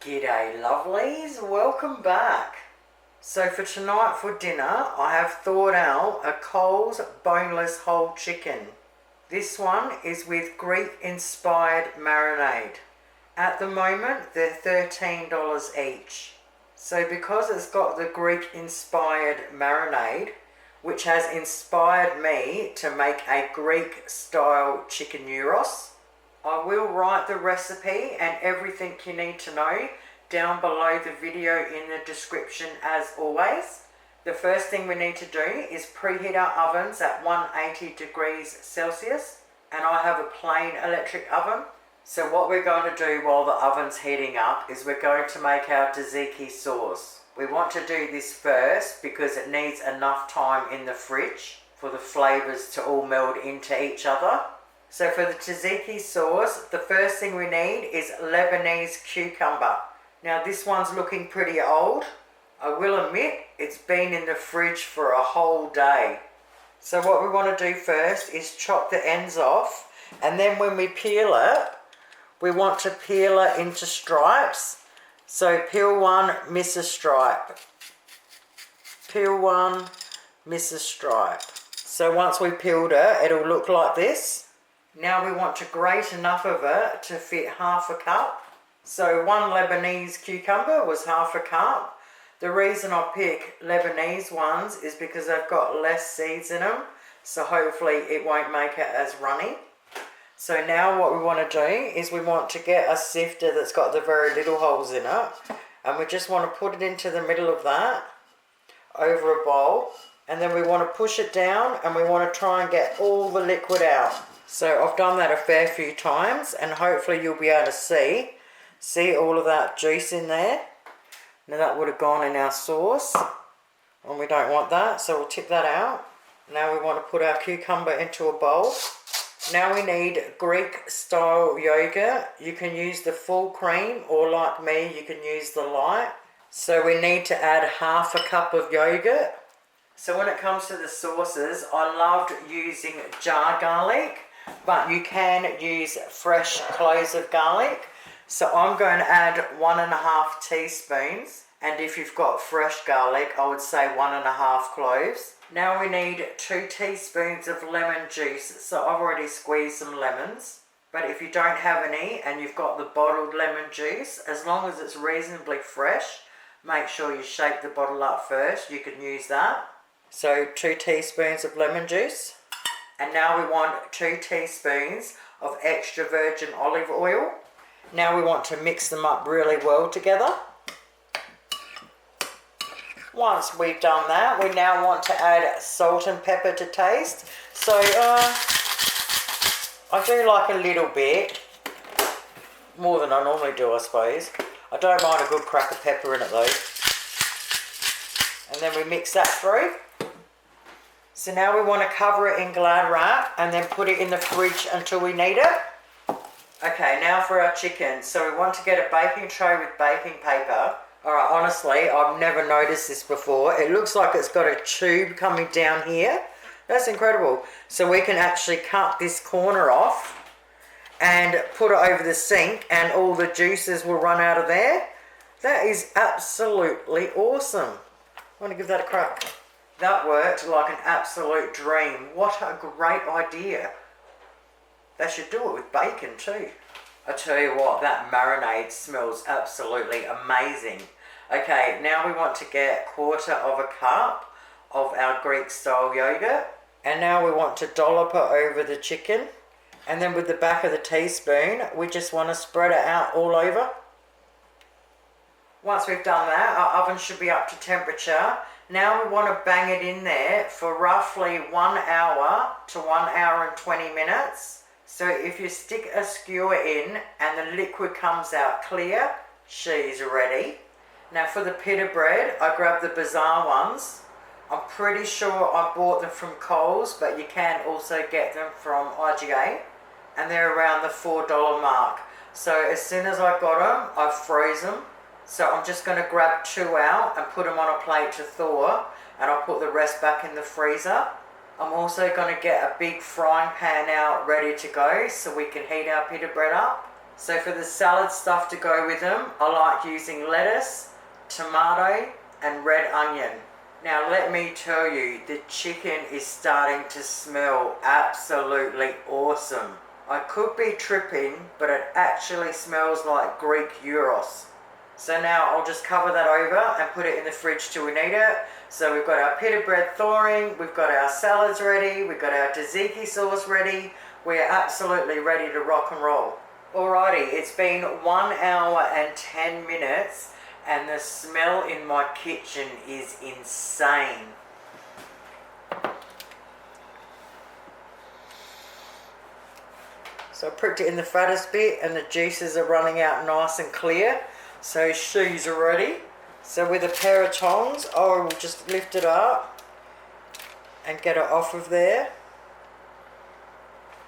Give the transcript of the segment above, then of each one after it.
G'day lovelies, welcome back. So for tonight for dinner I have thawed out a Coles boneless whole chicken. This one is with Greek inspired marinade. At the moment they're $13 each. So because it's got the Greek inspired marinade, which has inspired me to make a Greek style chicken Yiros, I will write the recipe and everything you need to know down below the video in the description as always. The first thing we need to do is preheat our ovens at 180 degrees Celsius, and I have a plain electric oven. So what we're going to do while the oven's heating up is we're going to make our tzatziki sauce. We want to do this first because it needs enough time in the fridge for the flavours to all meld into each other. So for the tzatziki sauce, the first thing we need is Lebanese cucumber. Now this one's looking pretty old. I will admit it's been in the fridge for a whole day. So what we want to do first is chop the ends off, and then when we peel it, we want to peel it into stripes. So peel one, miss a stripe. Peel one, miss a stripe. So once we peeled it, it'll look like this. Now we want to grate enough of it to fit half a cup. So one Lebanese cucumber was half a cup. The reason I pick Lebanese ones is because they've got less seeds in them, so hopefully it won't make it as runny. So now what we want to do is we want to get a sifter that's got the very little holes in it, and we just want to put it into the middle of that over a bowl, and then we want to push it down and we want to try and get all the liquid out. So I've done that a fair few times, and hopefully you'll be able to see all of that juice in there. Now that would have gone in our sauce, and we don't want that, so we'll tip that out. Now we want to put our cucumber into a bowl. Now we need Greek style yogurt. You can use the full cream, or like me, you can use the light. So we need to add half a cup of yogurt. So when it comes to the sauces, I loved using jar garlic, but you can use fresh cloves of garlic. So I'm going to add 1.5 teaspoons, and if you've got fresh garlic, I would say 1.5 cloves. Now we need 2 teaspoons of lemon juice. So I've already squeezed some lemons, but if you don't have any and you've got the bottled lemon juice, as long as it's reasonably fresh, make sure you shake the bottle up first, you can use that. So 2 teaspoons of lemon juice. And now we want 2 teaspoons of extra virgin olive oil. Now we want to mix them up really well together. Once we've done that, we now want to add salt and pepper to taste. So I do like a little bit, more than I normally do I suppose. I don't mind a good crack of pepper in it though. And then we mix that through. So now we want to cover it in Glad wrap and then put it in the fridge until we need it. Okay, now for our chicken. So we want to get a baking tray with baking paper. Alright, honestly, I've never noticed this before. It looks like it's got a tube coming down here. That's incredible. So we can actually cut this corner off and put it over the sink, and all the juices will run out of there. That is absolutely awesome. I want to give that a crack. That worked like an absolute dream. What a great idea. They should do it with bacon too. I tell you what, that marinade smells absolutely amazing. Okay, now we want to get 1/4 of a cup of our Greek style yogurt. And now we want to dollop it over the chicken. And then with the back of the teaspoon, we just want to spread it out all over. Once we've done that, our oven should be up to temperature. Now we want to bang it in there for roughly 1 hour to 1 hour and 20 minutes. So if you stick a skewer in and the liquid comes out clear, she's ready. Now for the pita bread, I grabbed the bazaar ones. I'm pretty sure I bought them from Coles, but you can also get them from IGA. And they're around the $4 mark. So as soon as I got them, I froze them. So I'm just going to grab 2 out and put them on a plate to thaw, and I'll put the rest back in the freezer. I'm also going to get a big frying pan out ready to go so we can heat our pita bread up. So for the salad stuff to go with them, I like using lettuce, tomato and red onion. Now let me tell you, the chicken is starting to smell absolutely awesome. I could be tripping, but it actually smells like Greek Yiros. So now I'll just cover that over and put it in the fridge till we need it. So we've got our pita bread thawing, we've got our salads ready, we've got our tzatziki sauce ready. We're absolutely ready to rock and roll. Alrighty, it's been 1 hour and 10 minutes and the smell in my kitchen is insane. So I pricked it in the fattest bit and the juices are running out nice and clear. So she's ready. So with a pair of tongs, I will just lift it up and get it off of there.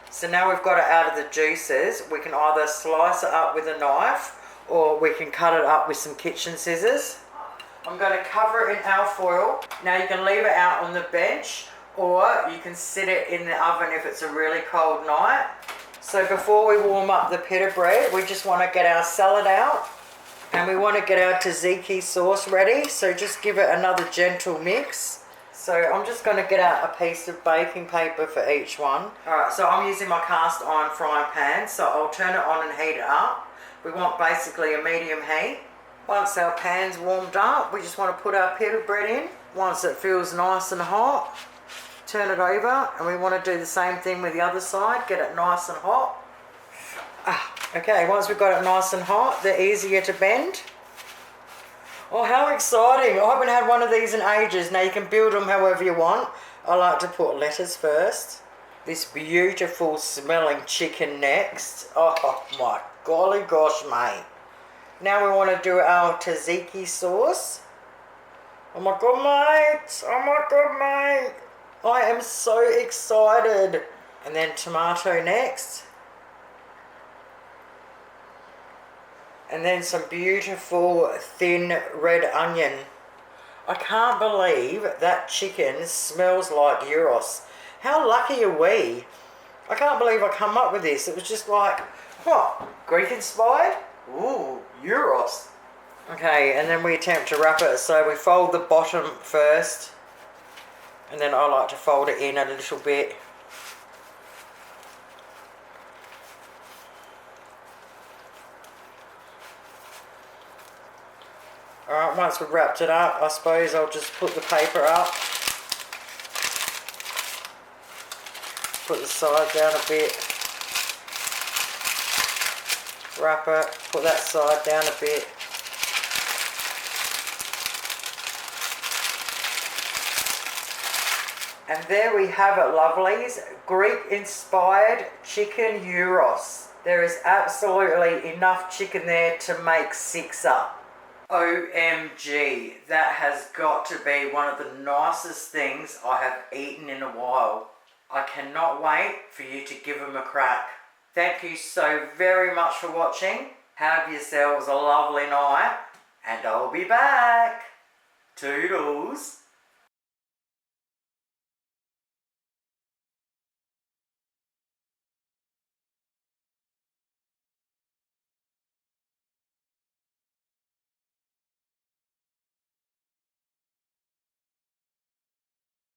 So now we've got it out of the juices, we can either slice it up with a knife or we can cut it up with some kitchen scissors. I'm going to cover it in alfoil. Now you can leave it out on the bench or you can sit it in the oven if it's a really cold night. So before we warm up the pita bread, we just want to get our salad out and we want to get our tzatziki sauce ready. So just give it another gentle mix. So I'm just going to get out a piece of baking paper for each one. Alright, so I'm using my cast iron frying pan, so I'll turn it on and heat it up. We want basically a medium heat. Once our pan's warmed up, we just want to put our pita bread in. Once it feels nice and hot, turn it over, and we want to do the same thing with the other side, get it nice and hot. Okay, once we've got it nice and hot, they're easier to bend. Oh, how exciting. I haven't had one of these in ages. Now you can build them however you want. I like to put lettuce first. This beautiful smelling chicken next. Oh my golly gosh, mate. Now we want to do our tzatziki sauce. Oh my god, mate. Oh my god, mate. I am so excited. And then tomato next. And then some beautiful thin red onion. I can't believe that chicken smells like Yiros. How lucky are we? I can't believe I come up with this. It was just like, what? Greek inspired? Ooh, Yiros. Okay, and then we attempt to wrap it. So we fold the bottom first. And then I like to fold it in a little bit. Alright, once we've wrapped it up, I suppose I'll just put the paper up. Put the side down a bit. Wrap it, put that side down a bit. And there we have it, lovelies. Greek-inspired chicken Yiros. There is absolutely enough chicken there to make 6 up. OMG, that has got to be one of the nicest things I have eaten in a while. I cannot wait for you to give them a crack. Thank you so very much for watching. Have yourselves a lovely night and I'll be back. Toodles.